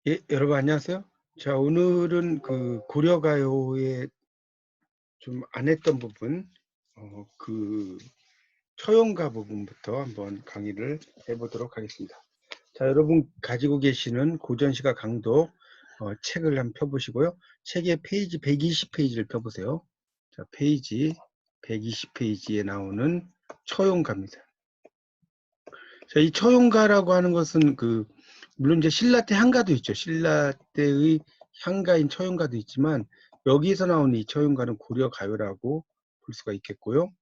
예, 여러분 안녕하세요. 자, 오늘은 그 고려가요에 좀 안 했던 부분, 그 처용가 부분부터 한번 강의를 해보도록 하겠습니다. 자, 여러분 가지고 계시는 고전시가 강독 책을 한번 펴보시고요. 책의 페이지 120페이지를 펴보세요. 자, 페이지 120페이지에 나오는 처용가입니다. 자, 이 처용가라고 하는 것은 물론 이제 신라 때 향가도 있죠. 신라 때의 향가인 처용가도 있지만 여기서 나오는 이 처용가는 고려 가요라고 볼 수가 있겠고요.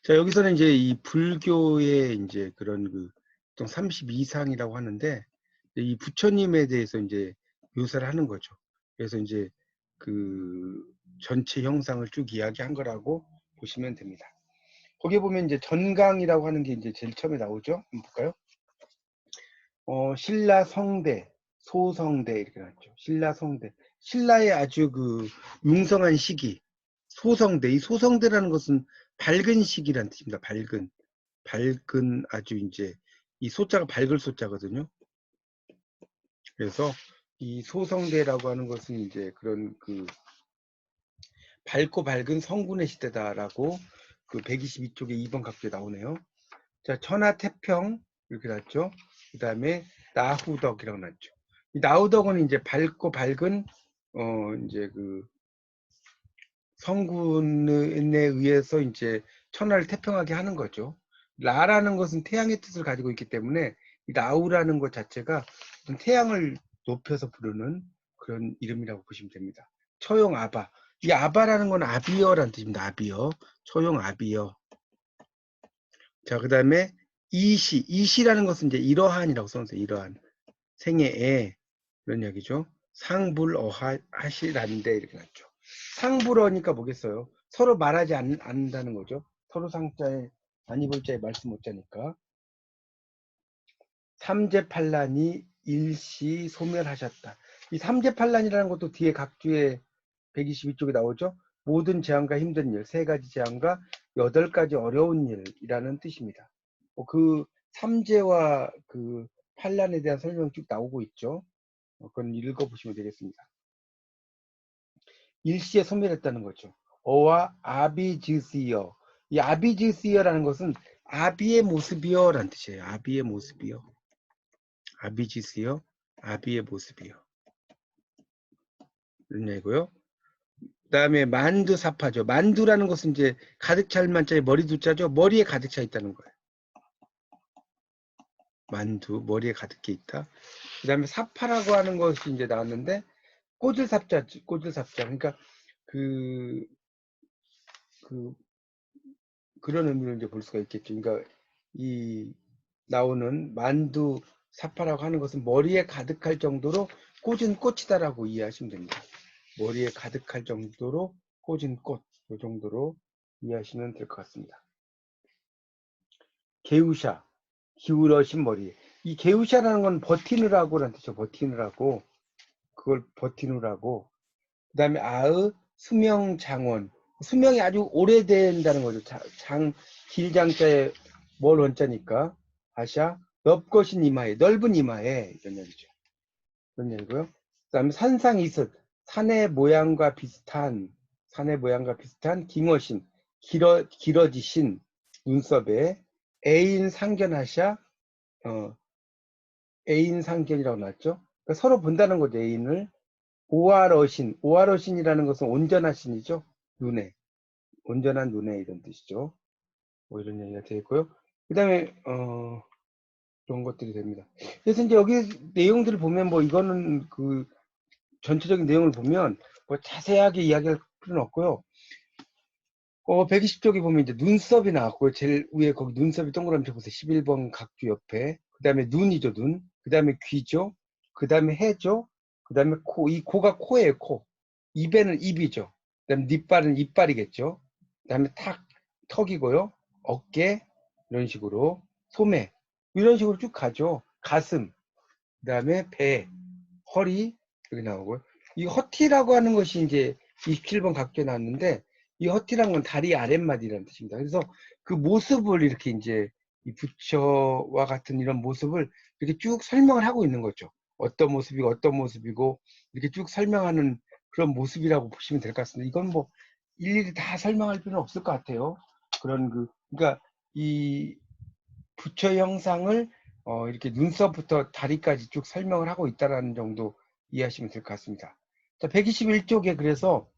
자, 여기서는 이제 이 불교의 이제 그런 보통 32상이라고 하는데 이 부처님에 대해서 이제 묘사를 하는 거죠. 그래서 이제 그 전체 형상을 쭉 이야기한 거라고 보시면 됩니다. 거기에 보면 이제 전강이라고 하는 게 이제 제일 처음에 나오죠. 한번 볼까요? 신라 성대, 소성대 이렇게 나왔죠. 신라 성대. 신라의 아주 융성한 시기, 소성대. 이 소성대라는 것은 밝은 시기란 뜻입니다. 밝은 아주 이제 이 소자가 밝을 소자거든요. 그래서 이 소성대라고 하는 것은 이제 그런 밝고 밝은 성군의 시대다라고 122쪽에 2번 각도에 나오네요. 자, 천하태평 이렇게 났죠. 그 다음에 나후덕이라고 났죠. 이 나후덕은 이제 밝고 밝은 이제 성군에 의해서 이제 천하를 태평하게 하는 거죠. 라라는 것은 태양의 뜻을 가지고 있기 때문에 이 나우라는 것 자체가 어떤 태양을 높여서 부르는 그런 이름이라고 보시면 됩니다. 처용 아바. 이 아바라는 건 아비어라는 뜻입니다. 아비어. 처용 아비어. 자, 그 다음에 이시라는 것은 이제 이러한이라고 써놓으세요. 이러한. 생애에 이런 이야기죠. 상불어하시란데 이렇게 났죠. 상불어니까 뭐겠어요? 서로 말하지 않는다는 거죠. 서로 상자에 아니볼자에 말씀 못 자니까. 삼재팔란이 일시 소멸하셨다. 이 삼재팔란이라는 것도 뒤에 각주에 122쪽에 나오죠. 모든 재앙과 힘든 일, 3가지 재앙과 8가지 어려운 일이라는 뜻입니다. 그 삼재와 팔란에 대한 설명이 쭉 나오고 있죠. 그건 읽어보시면 되겠습니다. 일시에 소멸했다는 거죠. 어와 아비즈시어. 이 아비즈시어라는 것은 아비의 모습이여라는 뜻이에요. 아비의 모습이여. 아비즈시어, 아비의 모습이여. 이런 얘기고요. 그 다음에 만두사파죠. 만두라는 것은 이제 가득 찰 만자에 머리 두자죠. 머리에 가득 차 있다는 거예요. 만두, 머리에 가득 차 있다. 그 다음에 사파라고 하는 것이 이제 나왔는데, 꼬질삽자. 그러니까 그런 의미로 이제 볼 수가 있겠죠. 그러니까 이 나오는 만두 사파라고 하는 것은 머리에 가득할 정도로 꽂은 꽃이다라고 이해하시면 됩니다. 머리에 가득할 정도로 꽂은 꽃, 이 정도로 이해하시면 될 것 같습니다. 게우샤, 기울어진 머리. 이 게우샤라는 건 버티느라고라는 뜻이죠. 버티느라고. 그걸 버티느라고. 그 다음에 아의 수명장원. 수명이 아주 오래된다는 거죠. 길장자에 뭘 원자니까. 아샤, 넓것인 이마에, 넓은 이마에, 이런 얘기죠. 그런 얘기고요. 그 다음에 산상이슬, 산의 모양과 비슷한 깅어신, 길어지신 눈썹에 애인 상견하샤, 애인 상견이라고 나왔죠. 그러니까 서로 본다는 거죠, 애인을. 오아러신이라는 것은 온전하신이죠. 눈에, 온전한 눈에 이런 뜻이죠. 뭐 이런 얘기가 되어 있고요. 그 다음에 그런 것들이 됩니다. 그래서 이제 여기 내용들을 보면 뭐 이거는 전체적인 내용을 보면 뭐 자세하게 이야기할 필요는 없고요. 120쪽에 보면 이제 눈썹이 나왔고요. 제일 위에 거기 눈썹이 동그라미 쳐보세요. 11번 각주 옆에. 그 다음에 눈이죠, 눈. 그 다음에 귀죠. 그 다음에 해죠. 그 다음에 코. 이 코가 코예요, 코. 입에는 입이죠. 그 다음에 니빨은 이빨이겠죠. 그 다음에 턱이고요. 어깨. 이런 식으로. 소매. 이런 식으로 쭉 가죠. 가슴. 그 다음에 배. 허리. 여기 나오고요. 이 허티라고 하는 것이 이제 27번 각주에 나왔는데, 이 허티란 건 다리 아랫마디라는 뜻입니다. 그래서 그 모습을 이렇게 이제 이 부처와 같은 이런 모습을 이렇게 쭉 설명을 하고 있는 거죠. 어떤 모습이고 어떤 모습이고 이렇게 쭉 설명하는 그런 모습이라고 보시면 될 것 같습니다. 이건 뭐 일일이 다 설명할 필요는 없을 것 같아요. 그런 그러니까 이 부처 형상을 이렇게 눈썹부터 다리까지 쭉 설명을 하고 있다라는 정도 이해하시면 될 것 같습니다. 자, 121쪽에 그래서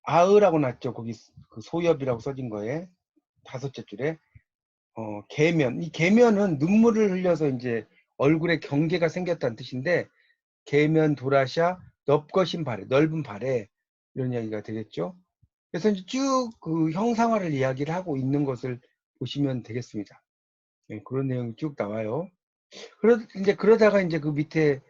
아으라고 났죠. 거기 그 소엽이라고 써진 거에 다섯째 줄에 계면. 이 계면은 눈물을 흘려서 이제 얼굴에 경계가 생겼다는 뜻인데, 계면 도라샤 넓거신 발에, 넓은 발에 이런 이야기가 되겠죠. 그래서 이제 쭉 그 형상화를 이야기를 하고 있는 것을 보시면 되겠습니다. 네, 그런 내용이 쭉 나와요. 그러다가 이제 그 밑에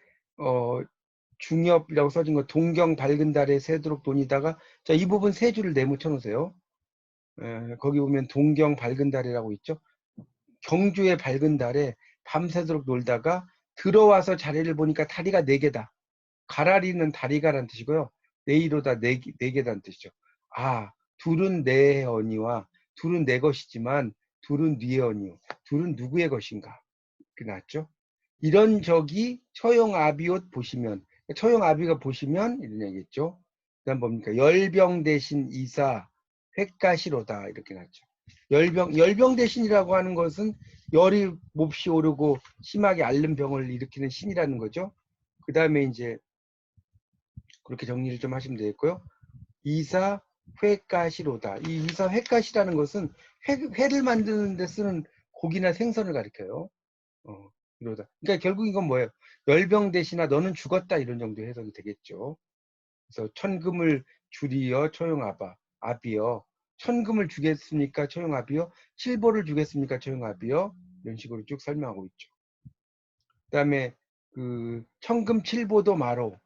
중엽이라고 써진 거 동경 밝은 달에 새도록 돈이다가 자, 이 부분 세 줄을 네모쳐 놓으세요. 거기 보면 동경 밝은 달이라고 있죠. 경주의 밝은 달에 밤새도록 놀다가 들어와서 자리를 보니까 다리가 4개다. 가라리는 다리가란 뜻이고요. 네이로다 4개다는 뜻이죠. 아, 둘은 내 언니와 둘은 내 것이지만 둘은 네의 언니요. 둘은 누구의 것인가? 그게 낫죠. 이런 적이 처용아비옷 보시면, 처용아비가 보시면 이런 얘기겠죠. 그다음 뭡니까? 열병 대신 이사 횟가시로다 이렇게 낫죠. 열병 대신이라고 하는 것은 열이 몹시 오르고 심하게 앓는 병을 일으키는 신이라는 거죠. 그 다음에 이제 그렇게 정리를 좀 하시면 되겠고요. 이사 횟가시로다. 이 이사 횟가시라는 것은 회를 만드는 데 쓰는 고기나 생선을 가리켜요. 이러다. 그러니까 결국 이건 뭐예요? 열병 대신아 너는 죽었다 이런 정도 해석이 되겠죠. 그래서 천금을 주리여 처용아바 아비여 천금을 주겠습니까 처용아비여 칠보를 주겠습니까 처용아비여 이런 식으로 쭉 설명하고 있죠. 그 다음에 그 천금 칠보도 마로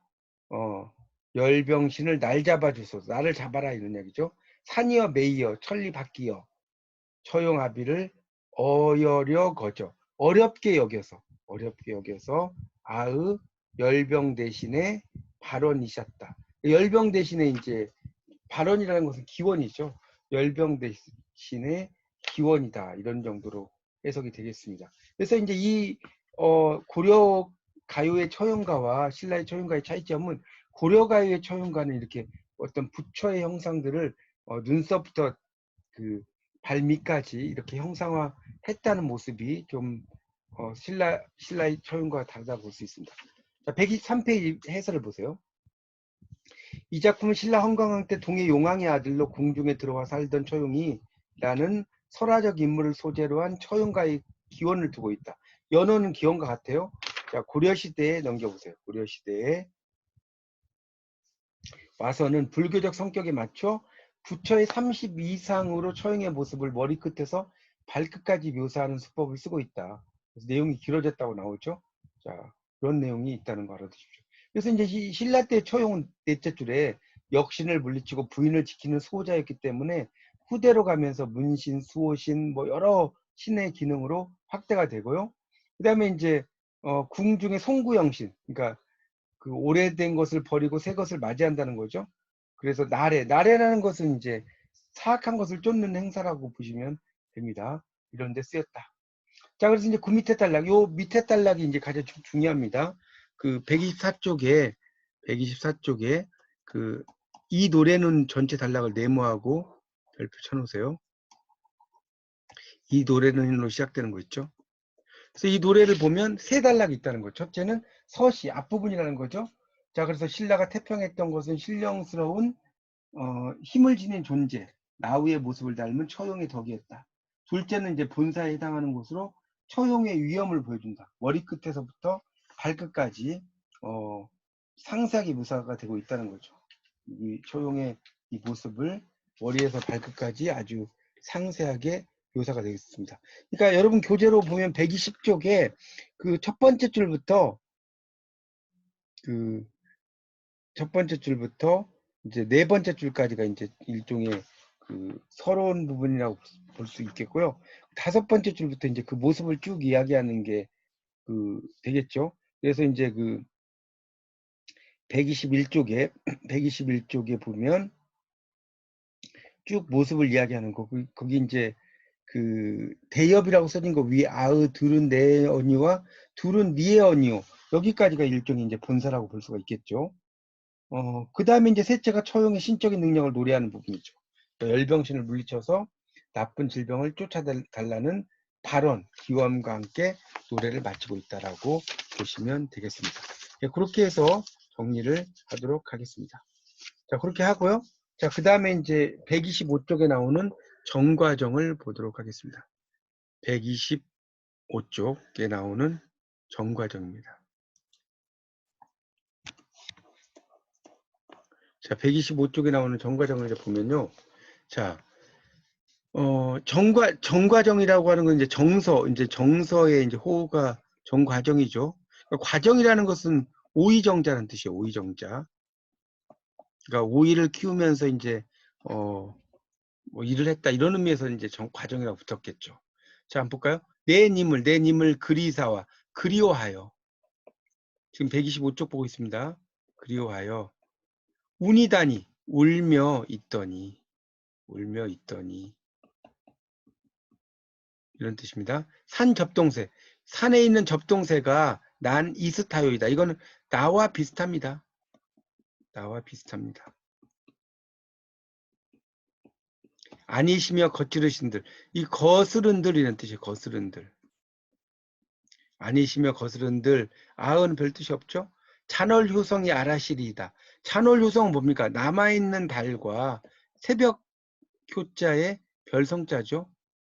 열병신을 날 잡아주소서 나를 잡아라 이런 얘기죠. 산이여 매이여 천리 바뀌여 처용아비를 어여려 거저 어렵게 여겨서 아의 열병 대신에 발언이셨다. 열병 대신에 이제 발언이라는 것은 기원이죠. 열병 대신에 기원이다 이런 정도로 해석이 되겠습니다. 그래서 이제 이 고려 가요의 처용가와 신라의 처용가의 차이점은 고려 가요의 처용가는 이렇게 어떤 부처의 형상들을 눈썹부터 그 발밑까지 이렇게 형상화했다는 모습이 좀 신라의 처용과 다르다고 볼 수 있습니다. 자, 123페이지 해설을 보세요. 이 작품은 신라 헌광왕 때 동해 용왕의 아들로 궁중에 들어와 살던 처용이 라는 설화적 인물을 소재로 한 처용가의 기원을 두고 있다. 연호는 기원과 같아요. 자, 고려시대에 넘겨보세요. 고려시대에 와서는 불교적 성격에 맞춰 부처의 30 이상으로 처형의 모습을 머리끝에서 발끝까지 묘사하는 수법을 쓰고 있다. 그래서 내용이 길어졌다고 나오죠. 자, 그런 내용이 있다는 거 알아두십시오. 그래서 이제 신라 때 처형은 넷째 줄에 역신을 물리치고 부인을 지키는 수호자였기 때문에 후대로 가면서 문신, 수호신, 뭐 여러 신의 기능으로 확대가 되고요. 그 다음에 이제 궁중의 송구영신, 그러니까 그 오래된 것을 버리고 새 것을 맞이한다는 거죠. 그래서 나래라는 것은 이제 사악한 것을 쫓는 행사라고 보시면 됩니다. 이런 데 쓰였다. 자, 그래서 이제 그 밑에 단락, 요 밑에 단락이 이제 가장 중요합니다. 그 124쪽에 그 이 노래는 전체 단락을 네모하고 별표 쳐놓으세요. 이 노래는으로 시작되는 거 있죠. 그래서 이 노래를 보면 세 단락이 있다는 거죠. 첫째는 서시 앞부분이라는 거죠. 자, 그래서 신라가 태평했던 것은 신령스러운 힘을 지닌 존재, 나우의 모습을 닮은 처용의 덕이었다. 둘째는 이제 본사에 해당하는 곳으로 처용의 위엄을 보여준다. 머리끝에서부터 발끝까지 상세하게 묘사가 되고 있다는 거죠. 이 처용의 이 모습을 머리에서 발끝까지 아주 상세하게 묘사가 되겠습니다. 그러니까 여러분 교재로 보면 120쪽에 그 첫 번째 줄부터 그 첫 번째 줄부터 이제 네 번째 줄까지가 이제 일종의 그 서러운 부분이라고 볼 수 있겠고요. 다섯 번째 줄부터 이제 그 모습을 쭉 이야기하는 게 그 되겠죠. 그래서 이제 그 121쪽에 121쪽에 보면 쭉 모습을 이야기하는 거 거기 이제 그 대엽이라고 써진 거 위에 아의 둘은 내 언니와 둘은 니에어니오. 여기까지가 일종의 이제 본사라고 볼 수가 있겠죠. 그 다음에 이제 셋째가 처용의 신적인 능력을 노래하는 부분이죠. 열병신을 물리쳐서 나쁜 질병을 쫓아달라는 발언, 기원과 함께 노래를 마치고 있다라고 보시면 되겠습니다. 예, 그렇게 해서 정리를 하도록 하겠습니다. 자, 그렇게 하고요. 자, 그 다음에 이제 125쪽에 나오는 정과정을 보도록 하겠습니다. 125쪽에 나오는 정과정입니다. 자, 125쪽에 나오는 정과정을 이제 보면요. 자, 정과정이라고 하는 건 이제 정서의 이제 호가 정과정이죠. 그러니까 과정이라는 것은 오이정자라는 뜻이에요. 오이정자. 그러니까 오이를 키우면서 이제, 뭐 일을 했다. 이런 의미에서 이제 과정이라고 붙었겠죠. 자, 한번 볼까요? 내 님을 그리사와 그리워하여. 지금 125쪽 보고 있습니다. 그리워하여. 운이다니, 울며 있더니. 이런 뜻입니다. 산 접동새. 산에 있는 접동새가 난 이스타요이다. 이거는 나와 비슷합니다. 나와 비슷합니다. 아니시며 거스르신들. 이 거스른들 이런 뜻이에요. 거스른들. 아니시며 거스른들. 아은 별 뜻이 없죠? 찬월효성이 아라시리이다. 찬월효성은 뭡니까? 남아있는 달과 새벽 효자의 별성자죠.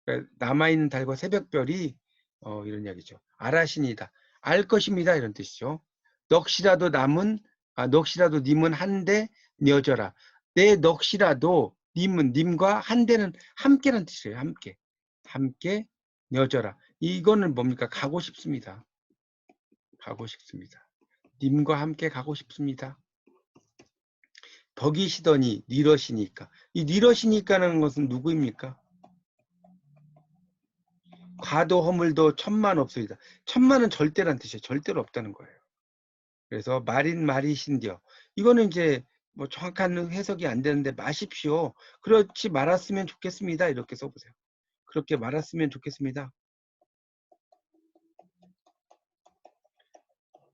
그러니까 남아있는 달과 새벽별이 이런 이야기죠. 아라신이다. 알 것입니다. 이런 뜻이죠. 넋이라도 님은 한데 녀져라. 내 넋이라도 님과 한데는 함께라는 뜻이에요. 함께 녀져라. 이거는 뭡니까? 가고 싶습니다. 님과 함께 가고 싶습니다. 덕이시더니 니러시니까. 이 니러시니까라는 것은 누구입니까? 과도 허물도 천만 없소이다. 천만은 절대란 뜻이에요. 절대로 없다는 거예요. 그래서 말이신디요. 이거는 이제 뭐 정확한 해석이 안 되는데 마십시오. 그렇지 말았으면 좋겠습니다. 이렇게 써보세요. 그렇게 말았으면 좋겠습니다.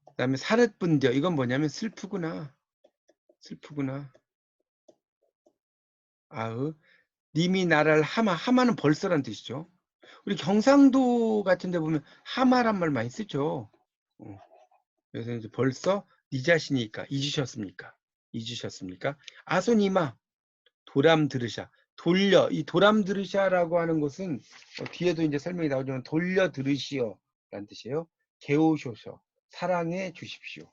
그 다음에 사릇분디요. 이건 뭐냐면 슬프구나. 아으. 님이 나라를 하마는 벌써란 뜻이죠. 우리 경상도 같은 데 보면 하마란 말 많이 쓰죠. 그래서 이제 벌써 네 자신이니까 잊으셨습니까? 아소니마 도람 들으샤. 이 도람 들으샤라고 하는 것은 뒤에도 이제 설명이 나오지만 돌려 들으시오 라는 뜻이에요. 개오쇼셔. 사랑해 주십시오.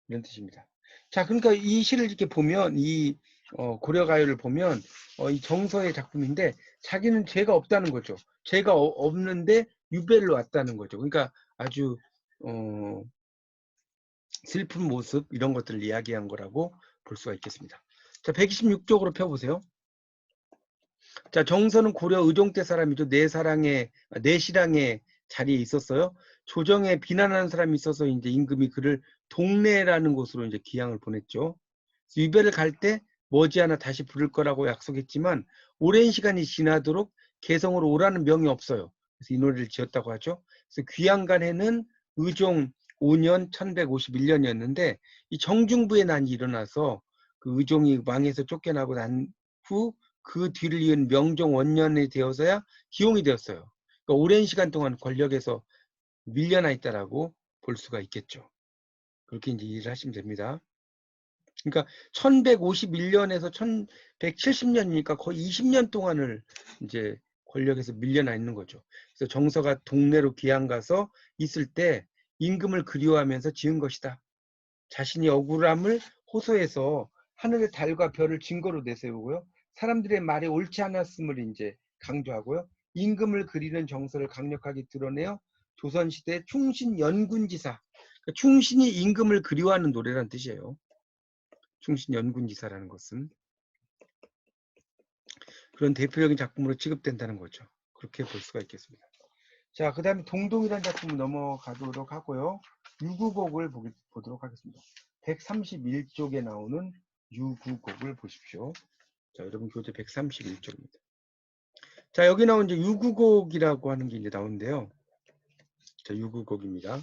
이런 뜻입니다. 자, 그러니까 이 시를 이렇게 보면 이 고려가요를 보면 이 정서의 작품인데 자기는 죄가 없다는 거죠. 죄가 없는데 유배를 왔다는 거죠. 그러니까 아주 슬픈 모습 이런 것들을 이야기한 거라고 볼 수가 있겠습니다. 자, 126쪽으로 펴보세요. 자, 정서는 고려 의종 때 사람이죠. 내 실랑의 자리에 있었어요. 조정에 비난하는 사람이 있어서 이제 임금이 그를 동래라는 곳으로 이제 기양을 보냈죠. 유배를 갈 때 머지않아 다시 부를 거라고 약속했지만 오랜 시간이 지나도록 개성으로 오라는 명이 없어요. 그래서 이 노래를 지었다고 하죠. 그래서 귀양간에는 의종 5년 1151년이었는데 이 정중부의 난이 일어나서 그 의종이 왕에서 쫓겨나고 난 후 그 뒤를 이은 명종 원년이 되어서야 기용이 되었어요. 그러니까 오랜 시간 동안 권력에서 밀려나 있다라고 볼 수가 있겠죠. 그렇게 이제 이해를 하시면 됩니다. 그러니까 1151년에서 1170년이니까 거의 20년 동안을 이제 권력에서 밀려나 있는 거죠. 그래서 정서가 동네로 귀양 가서 있을 때 임금을 그리워하면서 지은 것이다. 자신이 억울함을 호소해서 하늘의 달과 별을 증거로 내세우고요. 사람들의 말이 옳지 않았음을 이제 강조하고요. 임금을 그리는 정서를 강력하게 드러내어 조선시대 충신연군지사. 그러니까 충신이 임금을 그리워하는 노래라는 뜻이에요. 충신연군지사라는 것은 그런 대표적인 작품으로 취급된다는 거죠. 그렇게 볼 수가 있겠습니다. 자, 그 다음에 동동이라는 작품을 넘어가도록 하고요. 유구곡을 보도록 하겠습니다. 131쪽에 나오는 유구곡을 보십시오. 자, 여러분 교재 131쪽입니다. 자, 여기 나온 이제 유구곡이라고 하는 게 이제 나오는데요. 자, 유구곡입니다.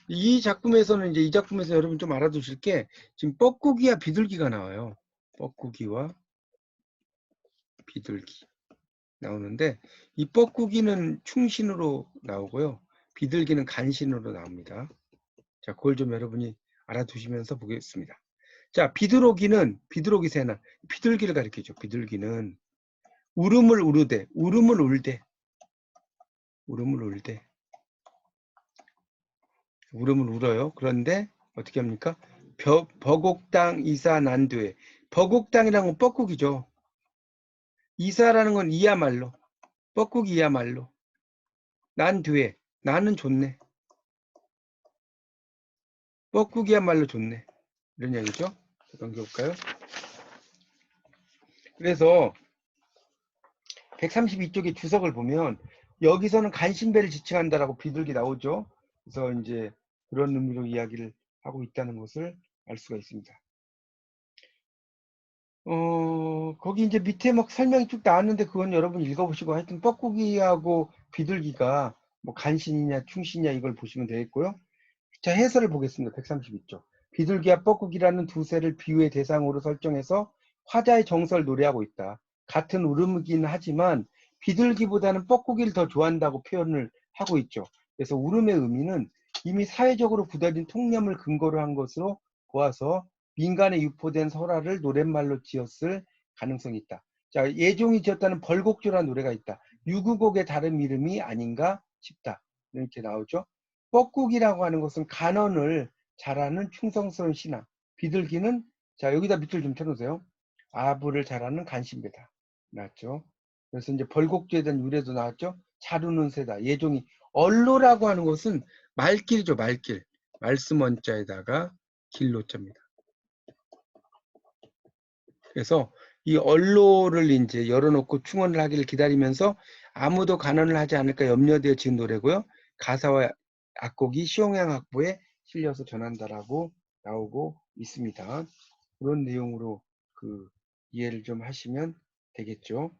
이 작품에서는 이제 이 작품에서 여러분 좀 알아두실 게 지금 뻐꾸기와 비둘기가 나와요. 뻐꾸기와 비둘기 나오는데 이 뻐꾸기는 충신으로 나오고요. 비둘기는 간신으로 나옵니다. 자, 그걸 좀 여러분이 알아두시면서 보겠습니다. 자, 비둘기 새나 비둘기를 가리키죠. 비둘기는 울음을 울으되, 울음을 울되, 울음을 울되, 울음을 울어요. 그런데 어떻게 합니까? 버곡당 이사 난두에, 버곡당이라는 건 뻐꾸기죠. 이사라는 건 이야말로, 뻐꾸기 이야말로, 난두에, 나는 좋네, 뻐꾸기야말로 좋네, 이런 얘기죠. 넘겨볼까요? 그래서 132쪽의 주석을 보면 여기서는 간신배를 지칭한다라고 비둘기 나오죠. 그래서 이제 그런 의미로 이야기를 하고 있다는 것을 알 수가 있습니다. 거기 이제 밑에 막 설명이 쭉 나왔는데 그건 여러분 읽어보시고 하여튼 뻐꾸기하고 비둘기가 뭐 간신이냐 충신이냐 이걸 보시면 되겠고요. 자, 해설을 보겠습니다. 132쪽. 비둘기와 뻐꾸기라는 두 새를 비유의 대상으로 설정해서 화자의 정서를 노래하고 있다. 같은 울음이긴 하지만 비둘기보다는 뻐꾸기를 더 좋아한다고 표현을 하고 있죠. 그래서 울음의 의미는 이미 사회적으로 굳어진 통념을 근거로 한 것으로 보아서 민간에 유포된 설화를 노랫말로 지었을 가능성이 있다. 자, 예종이 지었다는 벌곡조라는 노래가 있다. 유구곡의 다른 이름이 아닌가 싶다. 이렇게 나오죠. 뻐꾸기라고 하는 것은 간언을 잘하는 충성스러운 신하. 비둘기는 자 여기다 밑줄 좀 쳐놓으세요. 아부를 잘하는 간신배다. 나왔죠. 그래서 이제 벌곡조에 대한 유래도 나왔죠. 잘 우는 새다. 예종이 언로라고 하는 것은 말길이죠. 말길. 말씀 원자에다가 길로자입니다. 그래서 이 언로를 이제 열어놓고 충언을 하기를 기다리면서 아무도 간언을 하지 않을까 염려되어 지은 노래고요. 가사와 악곡이 시홍양 악보에 실려서 전한다라고 나오고 있습니다. 그런 내용으로 그 이해를 좀 하시면 되겠죠.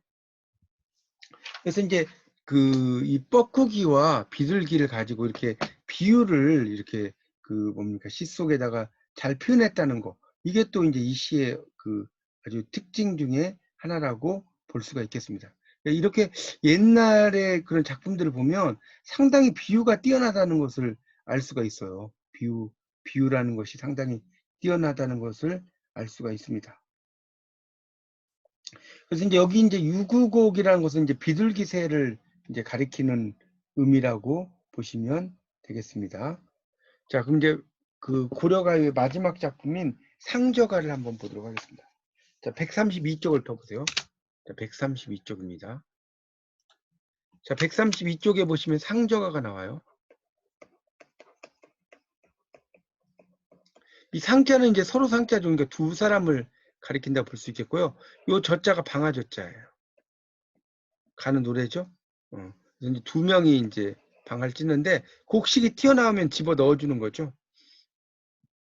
그래서 이제 그 이 뻐꾸기와 비둘기를 가지고 이렇게 비유를 이렇게 그 뭡니까 시 속에다가 잘 표현했다는 거 이게 또 이제 이 시의 그 아주 특징 중에 하나라고 볼 수가 있겠습니다. 이렇게 옛날에 그런 작품들을 보면 상당히 비유가 뛰어나다는 것을 알 수가 있어요. 비유라는 것이 상당히 뛰어나다는 것을 알 수가 있습니다. 그래서 이제 여기 이제 유구곡이라는 것은 이제 비둘기 새를 이제 가리키는 의미라고 보시면 되겠습니다. 자, 그럼 이제 그 고려가요의 마지막 작품인 상저가를 한번 보도록 하겠습니다. 자, 132쪽을 펴보세요. 자, 132쪽입니다. 자, 132쪽에 보시면 상저가가 나와요. 이 상자는 이제 서로 상자죠. 그러니까 두 사람을 가리킨다고 볼 수 있겠고요. 요 저자가 방아저자예요. 가는 노래죠. 그래서 이제 두 명이 이제 방아를 찢는데 곡식이 튀어나오면 집어 넣어주는 거죠.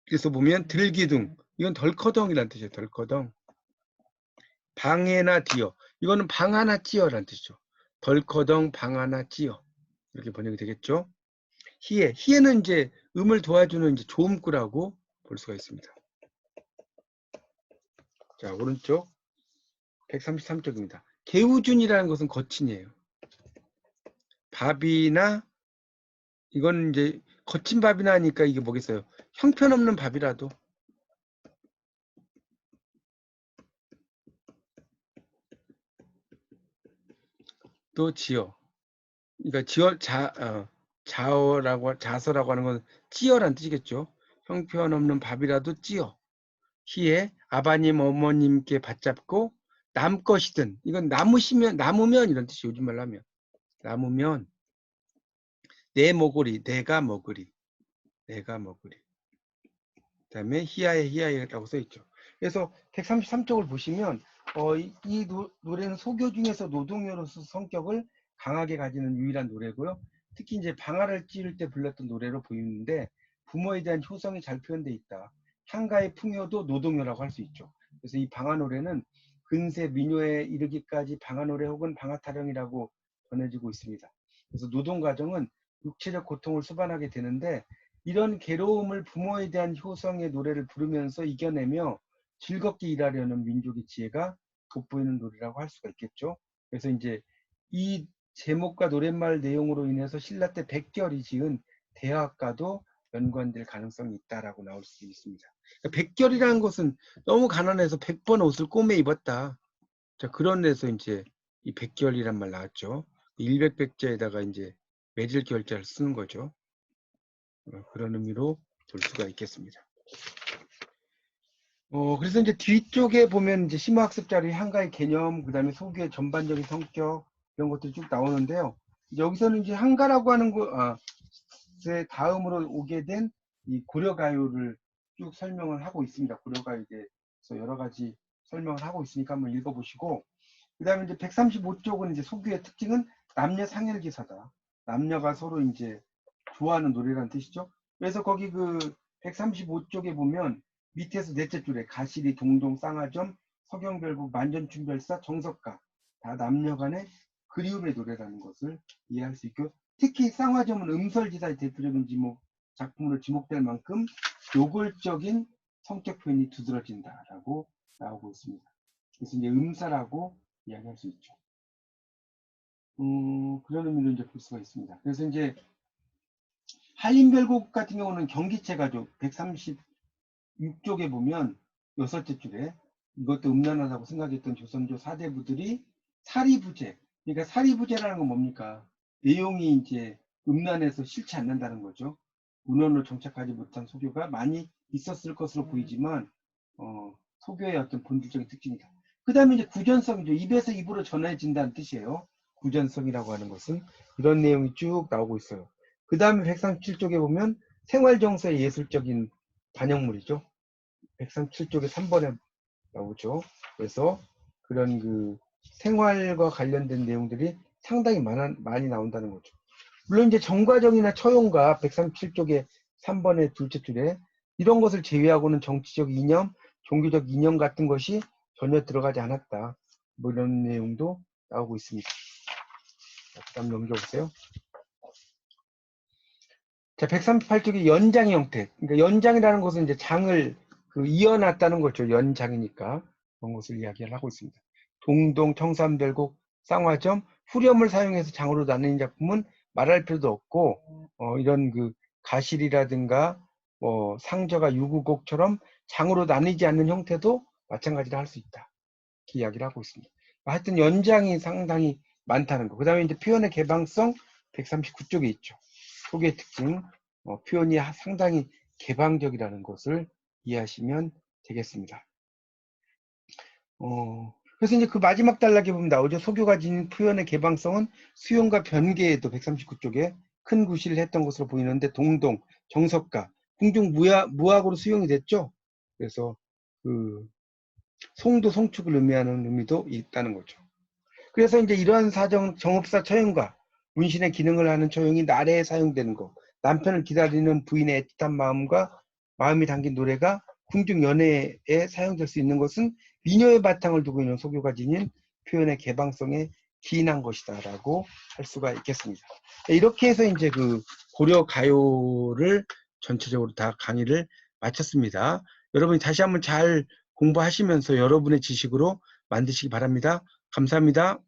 그래서 보면 들기둥 이건 덜커덩이라는 뜻이에요. 덜커덩. 방해나 띄어 이거는 방 하나 찌어라는 뜻이죠. 덜커덩 방 하나 찌어 이렇게 번역이 되겠죠. 희에는 이제 음을 도와주는 이제 조음구라고 볼 수가 있습니다. 자, 오른쪽 133쪽입니다. 개우준이라는 것은 거친이에요. 밥이나 이건 이제 거친 밥이나 하니까 이게 뭐겠어요? 형편없는 밥이라도 또 지어. 그러니까 자서라고 하는 건 찌어란 뜻이겠죠. 형편없는 밥이라도 찌어. 희에 아버님 어머님께 받잡고 남것이든 이건 남으면 이런 뜻이 요즘 말로 하면 남으면 내 먹으리 내가 먹으리 그다음에 희야라고 써 있죠. 그래서 133쪽을 보시면 이 노래는 소교 중에서 노동요로서 성격을 강하게 가지는 유일한 노래고요. 특히 이제 방아를 찌를 때 불렀던 노래로 보이는데 부모에 대한 효성이 잘 표현되어 있다. 향가의 풍요도 노동요라고 할 수 있죠. 그래서 이 방아 노래는 근세 민요에 이르기까지 방아 노래 혹은 방아 타령이라고 전해지고 있습니다. 그래서 노동 과정은 육체적 고통을 수반하게 되는데 이런 괴로움을 부모에 대한 효성의 노래를 부르면서 이겨내며 즐겁게 일하려는 민족의 지혜가 돋보이는 노래라고 할 수가 있겠죠. 그래서 이제 이 제목과 노랫말 내용으로 인해서 신라 때 백결이 지은 대화과도 연관될 가능성이 있다라고 나올 수 있습니다. 그러니까 백결이라는 것은 너무 가난해서 100번 옷을 꼬매 입었다. 자, 그런 데서 이제 이 백결이란 말 나왔죠. 일백백자에다가 이제 매질 결자를 쓰는 거죠. 그런 의미로 볼 수가 있겠습니다. 그래서 이제 뒤쪽에 보면 이제 심화학습 자료의 한가의 개념, 그 다음에 소규의 전반적인 성격, 이런 것들이 쭉 나오는데요. 여기서는 이제 한가라고 하는 것의 다음으로 오게 된 이 고려가요를 쭉 설명을 하고 있습니다. 고려가요에 대해서 여러 가지 설명을 하고 있으니까 한번 읽어보시고, 그 다음에 이제 135쪽은 이제 소규의 특징은 남녀 상열기사다. 남녀가 서로 이제 좋아하는 노래라는 뜻이죠. 그래서 거기 그 135쪽에 보면 밑에서 넷째 줄에 가시리, 동동, 쌍화점, 서경별국, 만전춘별사, 정석가 다 남녀 간의 그리움의 노래라는 것을 이해할 수 있고, 특히 쌍화점은 음설지사의 대표적인 작품으로 지목될 만큼 노골적인 성격 표현이 두드러진다라고 나오고 있습니다. 그래서 이제 음사라고 이야기할 수 있죠. 그런 의미로 이제 볼 수가 있습니다. 그래서 이제 한림별곡 같은 경우는 경기체가족 136쪽에 보면 여섯째 줄에 이것도 음란하다고 생각했던 조선조 사대부들이 사리부재, 그러니까 사리부재라는 건 뭡니까? 내용이 이제 음란해서 싫지 않는다는 거죠. 문헌으로 정착하지 못한 소교가 많이 있었을 것으로 보이지만 소교의 어떤 본질적인 특징이다. 그 다음에 이제 구전성이죠. 입에서 입으로 전해진다는 뜻이에요. 구전성이라고 하는 것은 이런 내용이 쭉 나오고 있어요. 그 다음에 137쪽에 보면 생활정서의 예술적인 반영물이죠. 137쪽에 3번에 나오죠. 그래서 그런 그 생활과 관련된 내용들이 상당히 많이 나온다는 거죠. 물론 이제 정과정이나 처용과 137쪽에 3번의 둘째 줄에 이런 것을 제외하고는 정치적 이념, 종교적 이념 같은 것이 전혀 들어가지 않았다. 뭐 이런 내용도 나오고 있습니다. 그 다음 넘겨보세요. 자, 138쪽이 연장의 형태. 그러니까 연장이라는 것은 이제 장을 이어놨다는 거죠. 연장이니까. 그런 것을 이야기를 하고 있습니다. 동동, 청산별곡, 쌍화점, 후렴을 사용해서 장으로 나누는 작품은 말할 필요도 없고, 이런 그 가실이라든가, 상저가 유구곡처럼 장으로 나뉘지 않는 형태도 마찬가지로 할 수 있다. 이렇게 이야기를 하고 있습니다. 하여튼 연장이 상당히 많다는 거. 그 다음에 이제 표현의 개방성 139쪽에 있죠. 소개의 특징, 표현이 상당히 개방적이라는 것을 이해하시면 되겠습니다. 그래서 이제 그 마지막 단락에 보면 나오죠. 소교가 지닌 표현의 개방성은 수용과 변개에도 139쪽에 큰 구실을 했던 것으로 보이는데 동동, 정석가, 궁중 무학으로 수용이 됐죠. 그래서 그 송도 송축을 의미하는 의미도 있다는 거죠. 그래서 이제 이러한 정업사 처용과 문신의 기능을 하는 처용이 나래에 사용되는 것, 남편을 기다리는 부인의 애틋한 마음이 담긴 노래가 궁중 연애에 사용될 수 있는 것은 미녀의 바탕을 두고 있는 소교가 지닌 표현의 개방성에 기인한 것이다라고 할 수가 있겠습니다. 이렇게 해서 이제 그 고려 가요를 전체적으로 다 강의를 마쳤습니다. 여러분이 다시 한번 잘 공부하시면서 여러분의 지식으로 만드시기 바랍니다. 감사합니다.